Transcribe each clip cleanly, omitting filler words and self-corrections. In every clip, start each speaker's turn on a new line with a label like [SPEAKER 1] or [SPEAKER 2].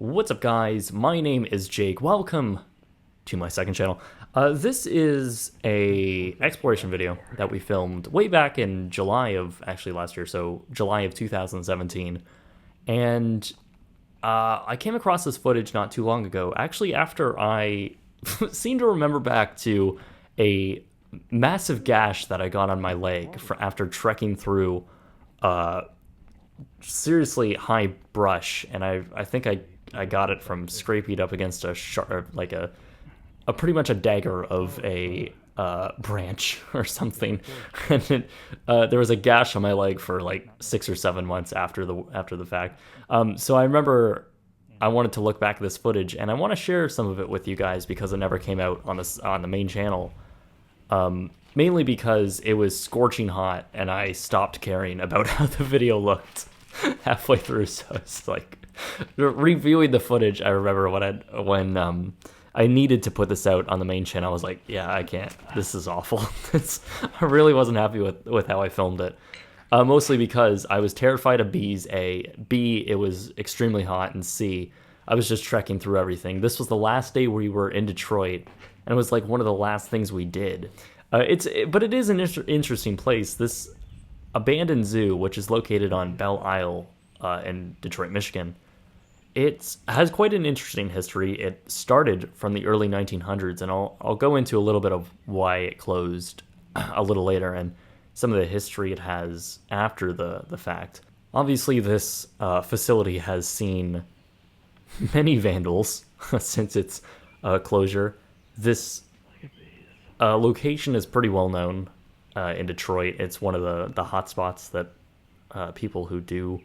[SPEAKER 1] What's up, guys? My name is Jake. Welcome to my second channel. This is a exploration video that we filmed way back in July of actually last year, so July of 2017. And I came across this footage not too long ago, actually after I seem to remember back to a massive gash that I got on my leg after trekking through seriously high brush, and I think I got it from scraping up against a like a pretty much a dagger of a branch or something, and there was a gash on my leg for like 6 or 7 months after the fact. So I remember I wanted to look back at this footage, and I want to share some of it with you guys because it never came out on the main channel. Mainly because it was scorching hot, and I stopped caring about how the video looked halfway through. So it's like reviewing the footage. I remember when I needed to put this out on the main channel. I was like, yeah, I can't. This is awful. I really wasn't happy with how I filmed it. Mostly because I was terrified of bees. A, B, it was extremely hot, and C, I was just trekking through everything. This was the last day we were in Detroit, and it was like one of the last things we did. But it is an interesting place. This abandoned zoo, which is located on Belle Isle in Detroit, Michigan, it has quite an interesting history. It started from the early 1900s, and I'll go into a little bit of why it closed a little later and some of the history it has after the fact. Obviously, this facility has seen many vandals since its closure. This location is pretty well known in Detroit. It's one of the hot spots that people who do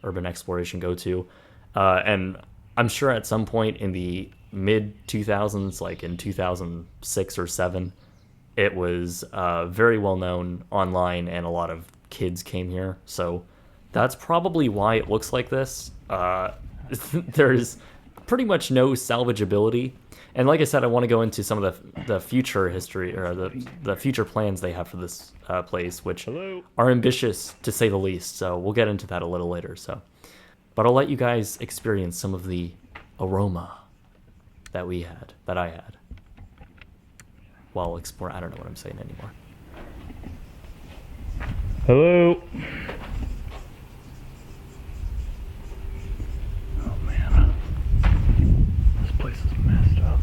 [SPEAKER 1] urban exploration go to. And I'm sure at some point in the mid-2000s, like in 2006 or 7, it was very well known online, and a lot of kids came here. So that's probably why it looks like this. There's pretty much no salvageability. And like I said, I want to go into some of the future history, or the future plans they have for this place, which are ambitious to say the least. So we'll get into that a little later. But I'll let you guys experience some of the aroma that I had, while exploring. I don't know what I'm saying anymore.
[SPEAKER 2] Hello. Oh man, this place is messed up.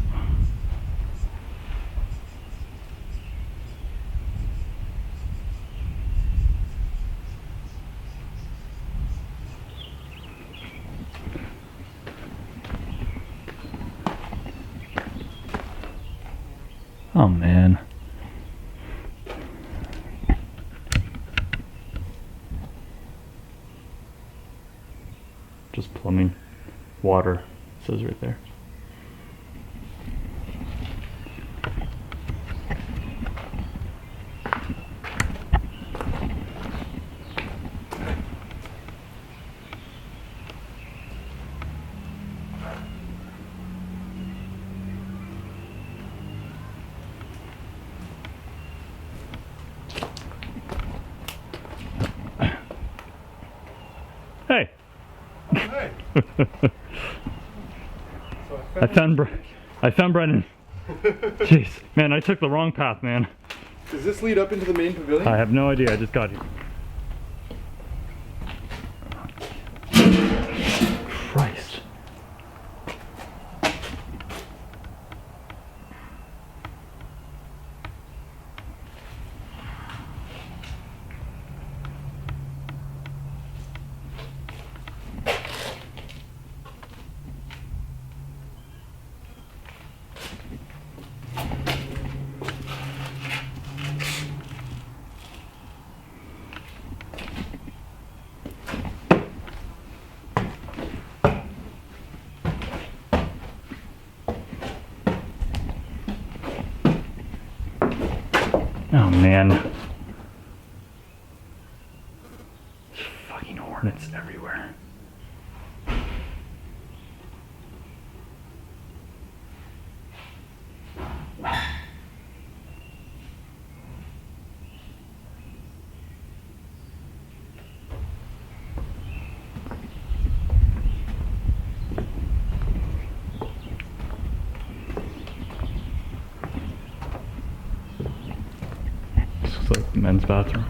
[SPEAKER 2] Oh man. Just plumbing. Water, it says right there. Hey.
[SPEAKER 3] Hey.
[SPEAKER 2] I found Brennen. Jeez, man, I took the wrong path, man.
[SPEAKER 3] Does this lead up into the main pavilion?
[SPEAKER 2] I have no idea. I just got here. Christ. Oh man. There's fucking hornets everywhere. men's bathroom.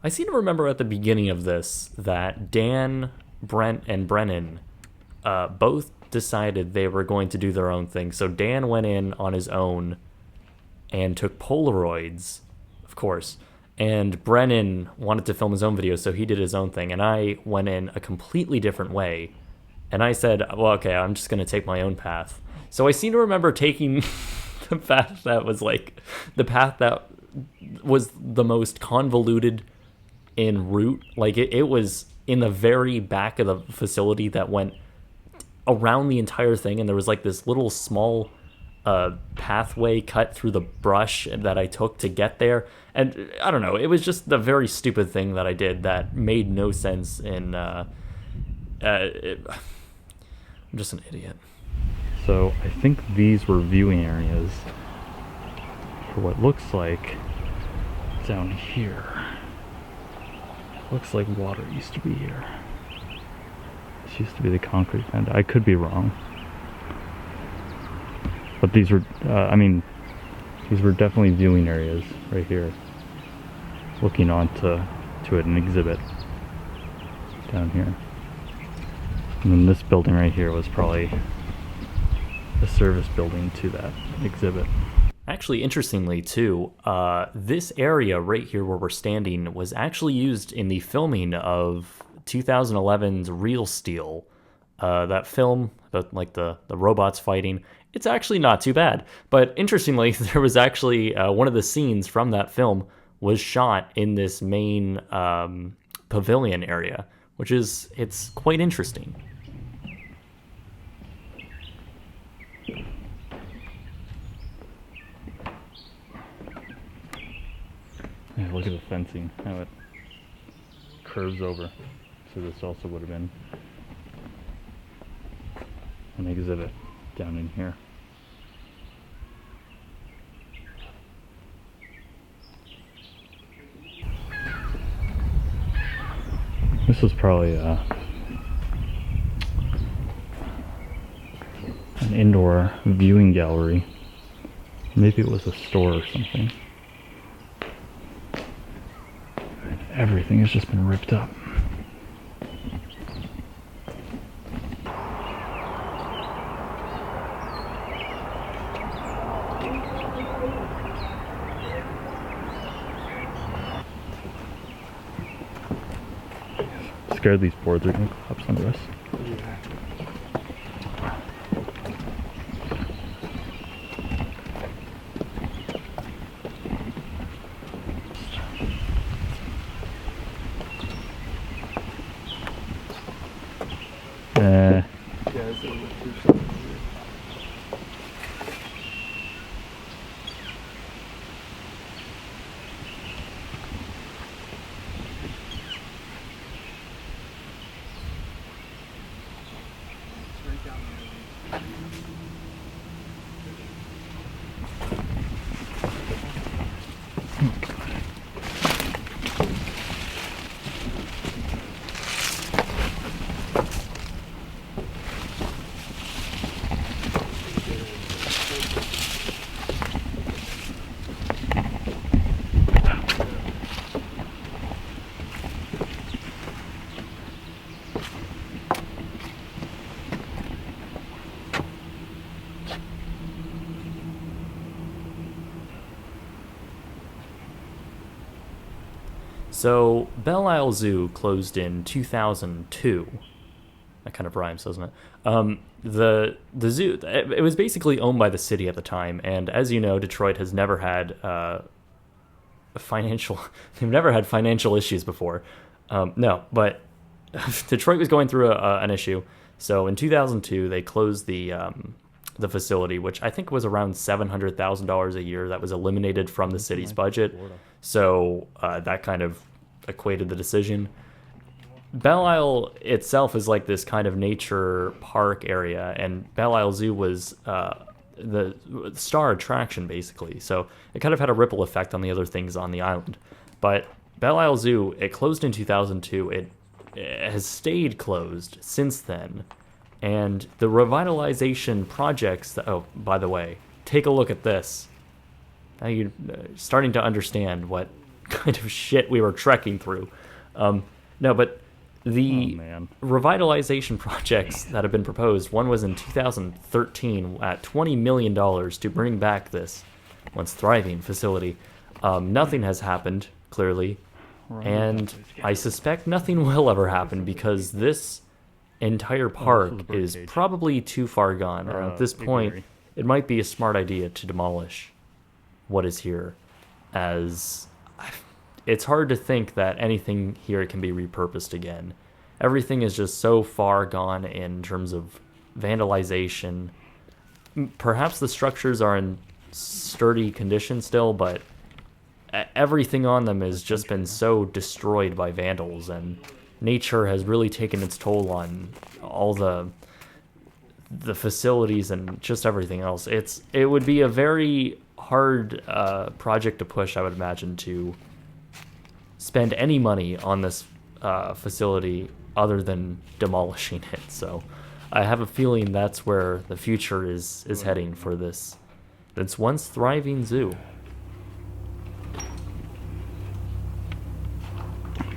[SPEAKER 1] I seem to remember at the beginning of this that Dan, Brent, and Brennen both decided they were going to do their own thing. So Dan went in on his own and took Polaroids, of course. And Brennen wanted to film his own videos, so he did his own thing. And I went in a completely different way. And I said, well, okay, I'm just going to take my own path. So I seem to remember taking the path that was like the path that was the most convoluted in route. Like it was in the very back of the facility that went around the entire thing. And there was like this little small pathway cut through the brush that I took to get there. And I don't know, it was just the very stupid thing that I did that made no sense in... I'm just an idiot.
[SPEAKER 2] So I think these were viewing areas for what looks like down here. Looks like water used to be here. This used to be the concrete vent. I could be wrong. But these were, these were definitely viewing areas right here. Looking onto an exhibit down here. And then this building right here was probably the service building to that exhibit.
[SPEAKER 1] Actually, interestingly too, this area right here where we're standing was actually used in the filming of 2011's Real Steel. That film about like the robots fighting. It's actually not too bad. But interestingly, there was actually one of the scenes from that film was shot in this main pavilion area, which is, it's quite interesting.
[SPEAKER 2] Yeah, look at the fencing, how it curves over. So this also would have been an exhibit down in here. This was probably an indoor viewing gallery. Maybe it was a store or something. Everything has just been ripped up. Scared these boards are going to collapse under us.
[SPEAKER 1] So, Belle Isle Zoo closed in 2002. That kind of rhymes, doesn't it? The zoo, it was basically owned by the city at the time, and as you know, Detroit has never had they've never had financial issues before. No, but Detroit was going through an issue. So in 2002, they closed the facility, which I think was around $700,000 a year that was eliminated from the city's budget. So that kind of equated the decision. Belle Isle itself is like this kind of nature park area, and Belle Isle Zoo was the star attraction, basically. So it kind of had a ripple effect on the other things on the island. But Belle Isle Zoo, it closed in 2002. It has stayed closed since then. And the revitalization projects, oh, by the way, take a look at this. Now you're starting to understand what kind of shit we were trekking through. No, but the revitalization projects that have been proposed, one was in 2013 at $20 million to bring back this once thriving facility. Nothing has happened, clearly, and I suspect nothing will ever happen because this entire park is probably too far gone, and at this point, it might be a smart idea to demolish what is here, as it's hard to think that anything here can be repurposed again. Everything is just so far gone in terms of vandalization. Perhaps the structures are in sturdy condition still, but everything on them has just been so destroyed by vandals, and nature has really taken its toll on all the facilities and just everything else. It would be a very hard project to push, I would imagine, to spend any money on this facility other than demolishing it. So I have a feeling that's where the future is heading for this once thriving zoo.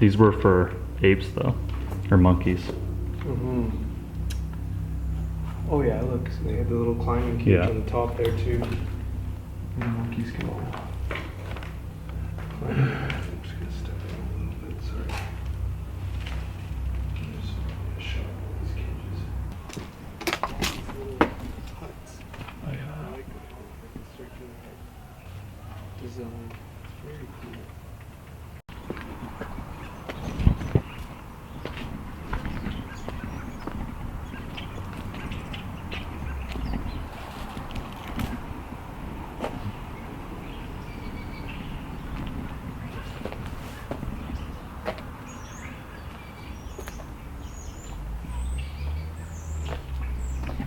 [SPEAKER 2] These were for apes, though, or monkeys.
[SPEAKER 3] Mm-hmm. Oh yeah, look, so they had the little climbing cage on the top there too. And the monkeys can all climb. I'm just gonna step in a little bit, sorry. There's a shot of all these cages. Little huts.
[SPEAKER 2] Oh, yeah.
[SPEAKER 3] I like the circular design. Very cool.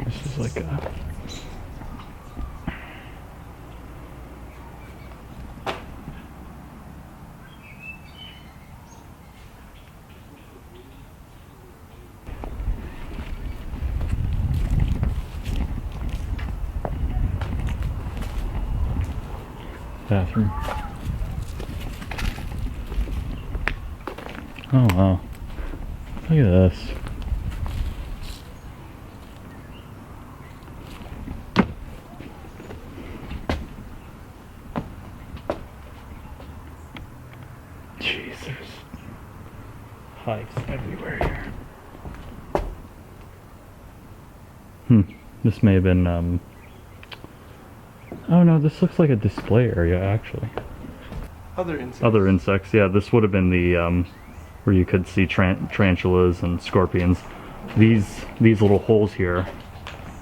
[SPEAKER 2] This is like a... bathroom. Oh wow. Look at this. Jeez, there's hives everywhere here. This may have been, oh no, this looks like a display area, actually.
[SPEAKER 3] Other insects.
[SPEAKER 2] Other insects, yeah, this would have been the, where you could see tarantulas and scorpions. These little holes here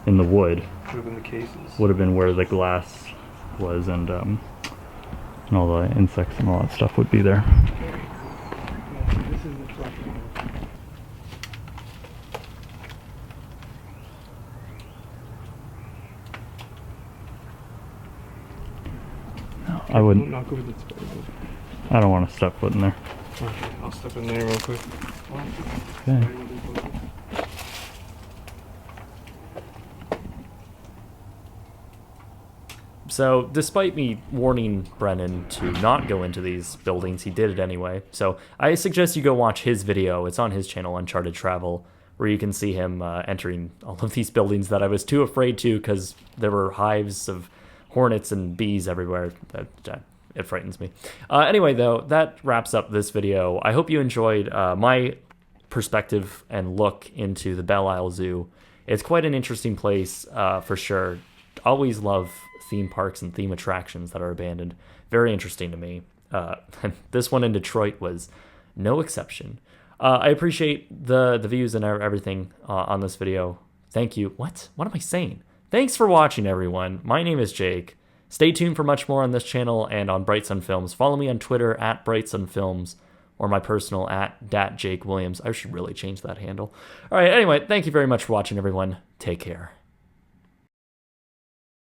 [SPEAKER 2] in the wood
[SPEAKER 3] Would have been the cases.
[SPEAKER 2] would have been where the glass was, and all the insects and all that stuff would be there.
[SPEAKER 3] Very cool. Yeah, so this is the truck.
[SPEAKER 2] I wouldn't.
[SPEAKER 3] Don't knock over the spider.
[SPEAKER 2] I don't want to step foot in there.
[SPEAKER 3] Okay, I'll step in there real quick.
[SPEAKER 2] Okay.
[SPEAKER 1] So, despite me warning Brennen to not go into these buildings, he did it anyway. So, I suggest you go watch his video. It's on his channel, Uncharted Travel, where you can see him entering all of these buildings that I was too afraid to because there were hives of hornets and bees everywhere. It frightens me. Anyway, though, that wraps up this video. I hope you enjoyed my perspective and look into the Belle Isle Zoo. It's quite an interesting place, for sure. Always love theme parks and theme attractions that are abandoned. Very interesting to me. This one in Detroit was no exception. I appreciate the views and everything on this video. Thank you. What am I saying? Thanks for watching, everyone. My name is Jake. Stay tuned for much more on this channel and on BrightSunFilms. Follow me on Twitter at BrightSunFilms or my personal at DatJakeWilliams. I should really change that handle. All right, anyway, thank you very much for watching, everyone. Take care.